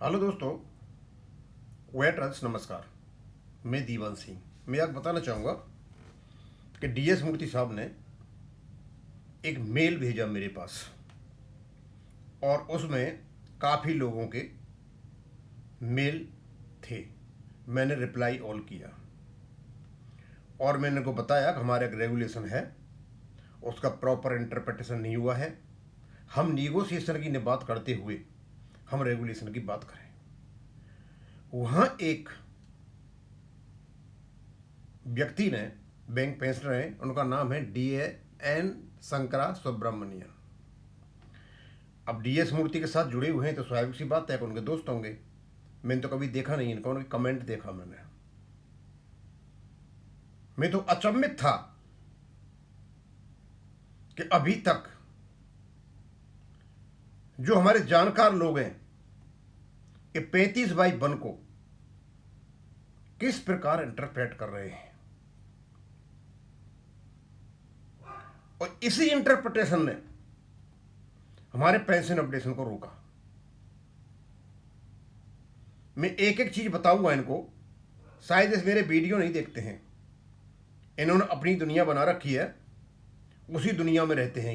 Hello दोस्तों, veterans नमस्कार। मैं दीवान सिंह। मैं आज बताना चाहूँगा कि डीएस मूर्ति साहब ने एक मेल भेजा मेरे पास और उसमें काफ़ी लोगों के मेल थे। मैंने रिप्लाई ऑल किया और मैंने उनको बताया कि हमारा एक रेगुलेशन है, उसका प्रॉपर इंटरप्रिटेशन नहीं हुआ है। हम निगोसिएशन की बात करते हुए हम रेगुलेशन की बात करें। वहाँ एक व्यक्ति ने, बैंक पेंशनर हैं, उनका नाम है DAN शंकरा सुब्रमण्यन। अब डीएस मूर्ति के साथ जुड़े हुए हैं तो स्वाभाविक सी बात है कि उनके दोस्त होंगे। मैंने तो कभी देखा नहीं इनका, उनके कमेंट देखा मैं तो अचंभित था कि अभी तक जो हमारे जानकार लोग हैं कि 35/1 को किस प्रकार इंटरप्रेट कर रहे हैं, और इसी इंटरप्रिटेशन ने हमारे पेंशन अपडेशन को रोका। मैं एक एक चीज बताऊंगा इनको। शायद इस मेरे वीडियो नहीं देखते हैं, इन्होंने अपनी दुनिया बना रखी है, उसी दुनिया में रहते हैं।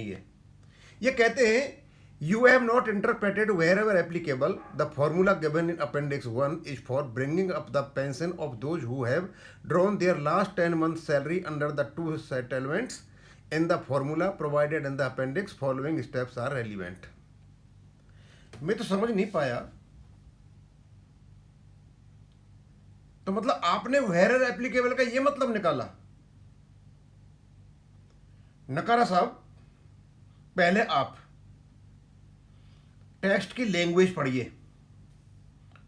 ये कहते हैं you have not interpreted wherever applicable the formula given in appendix 1 is for bringing up the pension of those who have drawn their last 10 months salary under the 2 settlements in the formula provided in the appendix following steps are relevant. मैं तो समझ नहीं पाया। तो मतलब आपने where applicable का ये मतलब निकाला? नकारा साहब, पहले आप टेक्स्ट की लैंग्वेज पढ़िए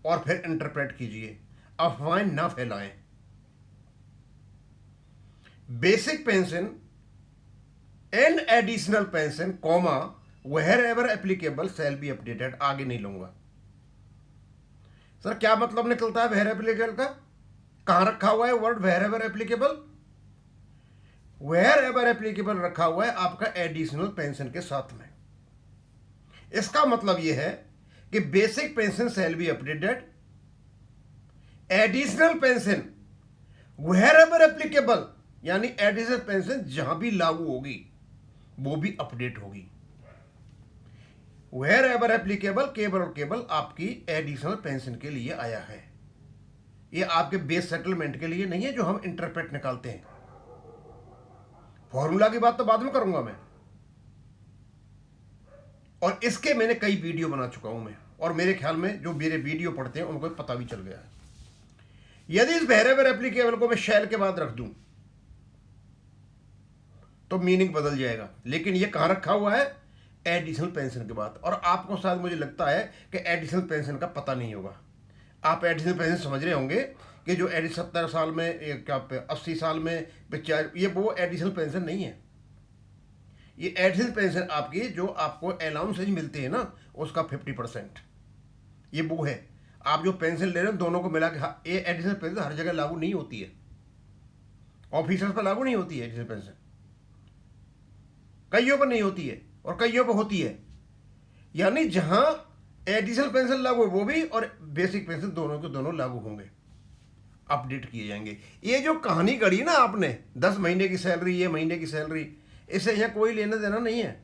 और फिर इंटरप्रेट कीजिए। अफवाहें ना फैलाएं। Basic pension and additional pension comma wherever applicable shall be updated, आगे नहीं लूंगा। सर क्या मतलब निकलता है वेयर एप्लीकेबल का? कहां रखा हुआ है word wherever applicable? Wherever applicable रखा हुआ है आपका एडिशनल पेंशन के साथ में। इसका मतलब यह है कि basic pension shall be updated, additional pension wherever applicable यानी एडिशनल पेंशन जहां भी लागू होगी वो भी अपडेट होगी। वेयर एवर एप्लीकेबल केवल और केवल आपकी एडिशनल पेंशन के लिए आया है, ये आपके बेस सेटलमेंट के लिए नहीं है जो हम इंटरप्रेट निकालते हैं। फॉर्मूला की बात तो बाद में करूंगा मैं, और इसके मैंने कई वीडियो बना चुका हूं मैं, और मेरे ख्याल में जो मेरे वीडियो पढ़ते हैं उनको पता भी चल गया है। यदि इस वेयर एवर एप्लीकेबल को मैं शैल के बाद रख दूं तो मीनिंग बदल जाएगा, लेकिन ये कहां रखा हुआ है? एडिशनल पेंशन के बाद। और आपको शायद मुझे लगता है कि एडिशनल पेंशन का पता नहीं होगा। आप एडिशनल पेंशन समझ रहे होंगे कि जो 70 साल में क्या 80 साल में ये वो एडिशनल पेंशन नहीं है। ये एडिशनल पेंशन आपकी जो आपको अलाउंसेज मिलते हैं ना, उसका 50%, ये वो है। आप जो पेंशन ले रहे हो दोनों को मिला के, ये एडिशनल पेंशन हर जगह लागू नहीं होती है, ऑफिसर्स पर लागू नहीं होती है एडिशनल पेंशन, कईयों पर नहीं होती है और कईयों पर होती है। यानी जहां एडिशनल पेंशन लागू है वो भी, और बेसिक पेंशन दोनों के दोनों लागू होंगे, अपडेट किए जाएंगे। ये जो कहानी गढ़ी ना आपने 10 महीने की सैलरी, ये महीने की सैलरी, इससे यहां कोई लेना देना नहीं है।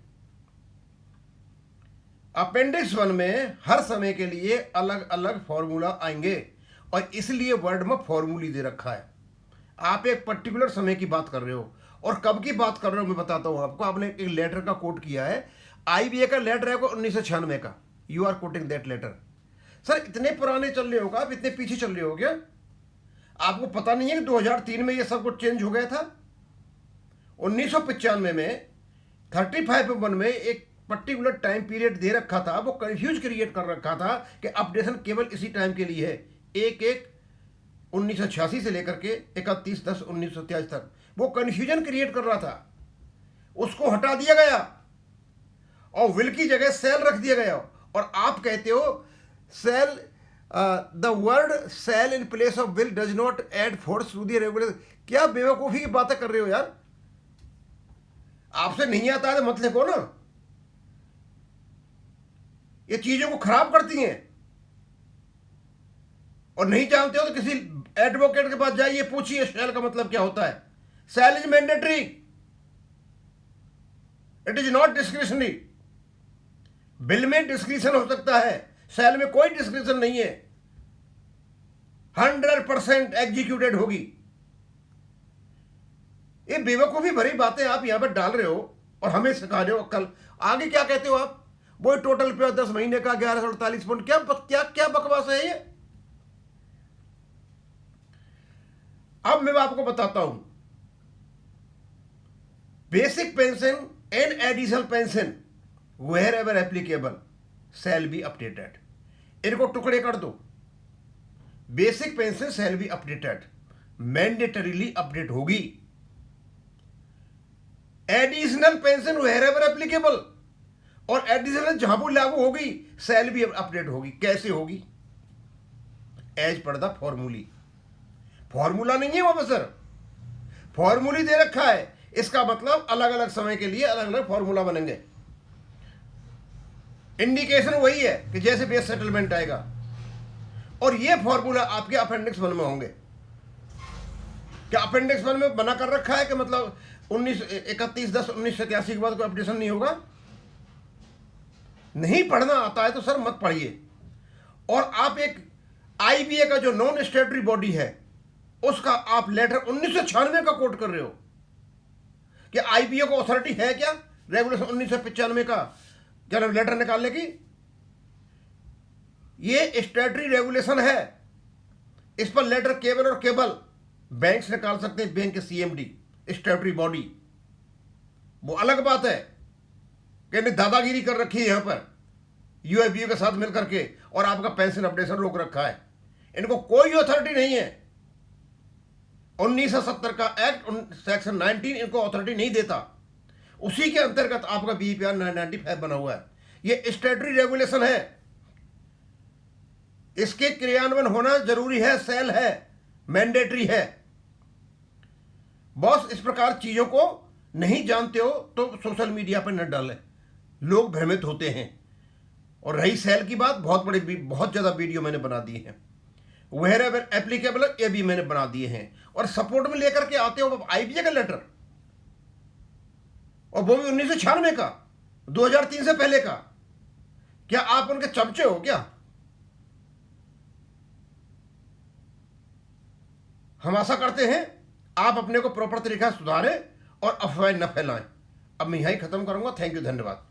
अपेंडिक्स 1 में हर समय के लिए अलग अलग फॉर्मूला आएंगे, और इसलिए वर्ड में फॉर्मूली दे रखा है। आप एक पर्टिकुलर समय की बात कर रहे हो, और कब की बात कर रहे हो मैं बताता हूं आपको। आपने एक लेटर का कोट किया है, IBA का लेटर है 1996 का, you are quoting that letter. Sir इतने पुराने चल रहे हो क्या आप? इतने पीछे चल रहे हो क्या? आपको पता नहीं है कि 2003 में ये सब कुछ चेंज हो गया था? 1995 में 35/1 में एक पर्टिकुलर टाइम पीरियड दे रखा था, वो कंफ्यूज क्रिएट कर रखा था कि अपडेशन केवल इसी टाइम के लिए है। 1/1/1986 से लेकर के 31/10/1983 तक वो कंफ्यूजन क्रिएट कर रहा था, उसको हटा दिया गया और विल की जगह सेल रख दिया गया। और आप कहते हो shall, the word shall in place of will does not add force to the regulation. क्या बेवकूफी की बातें कर रहे हो यार? आपसे नहीं आता है तो मत लिखो ना, ये चीजों को खराब करती हैं। और नहीं जानते हो तो किसी एडवोकेट के पास जाइए, पूछिए शैल का मतलब क्या होता है। Shall is mandatory, it is not discretionary. Will में डिस्क्रिशन हो सकता है, शैल में कोई डिस्क्रिशन नहीं है, 100% एग्जीक्यूटेड होगी। ये बेवकूफी भरी बातें आप यहां पर डाल रहे हो और हमें सिखा रहे हो अक्ल। आगे क्या कहते हो आप? वो टोटल पे 10 महीने का 1148 पॉइंट, क्या क्या बकवास है ये? अब मैं आपको बताता हूं, basic pension and additional pension wherever applicable shall be updated. इनको टुकड़े कर दो। Basic pension shall be updated, mandatorily update होगी। Additional pension wherever applicable, और एडिशनल जहां पर लागू होगी शैल बी अपडेट होगी। कैसे होगी? As per the formulae. Formula नहीं है वो सर, फॉर्मूली दे रखा है। इसका मतलब अलग अलग समय के लिए अलग अलग फॉर्मूला बनेंगे। इंडिकेशन वही है कि जैसे बेस सेटलमेंट आएगा, और ये फॉर्मूला आपके अपेंडिक्स 1 में होंगे। क्या अपेंडिक्स 1 में बना कर रखा है कि मतलब 31/10/1987 के बाद कोई अपडेशन नहीं होगा? नहीं पढ़ना आता है तो सर मत पढ़िए। और आप एक आईबीए का जो नॉन स्टेटरी बॉडी है उसका आप लेटर 1996 का कोट कर रहे हो। क्या आईबीए को अथॉरिटी है क्या रेगुलेशन 1995 का क्या लेटर निकालने की? ये स्टेटरी रेगुलेशन है, इस पर लेटर केवल और केवल बैंक्स निकाल सकते हैं, बैंक के सीएमडी, स्टेटरी बॉडी। वो अलग बात है कि दादागिरी कर रखी है यहां पर यूएफबीओ के साथ मिलकर के, और आपका पेंशन अपडेशन रोक रखा है। इनको कोई अथॉरिटी नहीं है। 1970 का एक्ट सेक्शन 19 इनको अथॉरिटी नहीं देता। उसी के अंतर्गत आपका बीपीआर 995 बना हुआ है। ये स्टेटरी रेगुलेशन है, इसके क्रियान्वयन होना जरूरी है, सेल है, मैंडेटरी है। बॉस इस प्रकार चीजों को नहीं जानते हो तो सोशल मीडिया पर न डालें, लोग भ्रमित होते हैं। और रही सेल की बात, बहुत ज्यादा वीडियो मैंने बना दिए हैं, वेयर एवर एप्लीकेबल ये भी मैंने बना दिए हैं। और सपोर्ट में लेकर के आते हो आईबीए का लेटर, और वो भी 1996 का, 2003 से पहले का। क्या आप उनके चमचे हो क्या? हम आशा करते हैं आप अपने को प्रॉपर तरीका से सुधारें और अफवाहें न फैलाएं। अब मैं यहीं खत्म करूंगा। थैंक यू, धन्यवाद।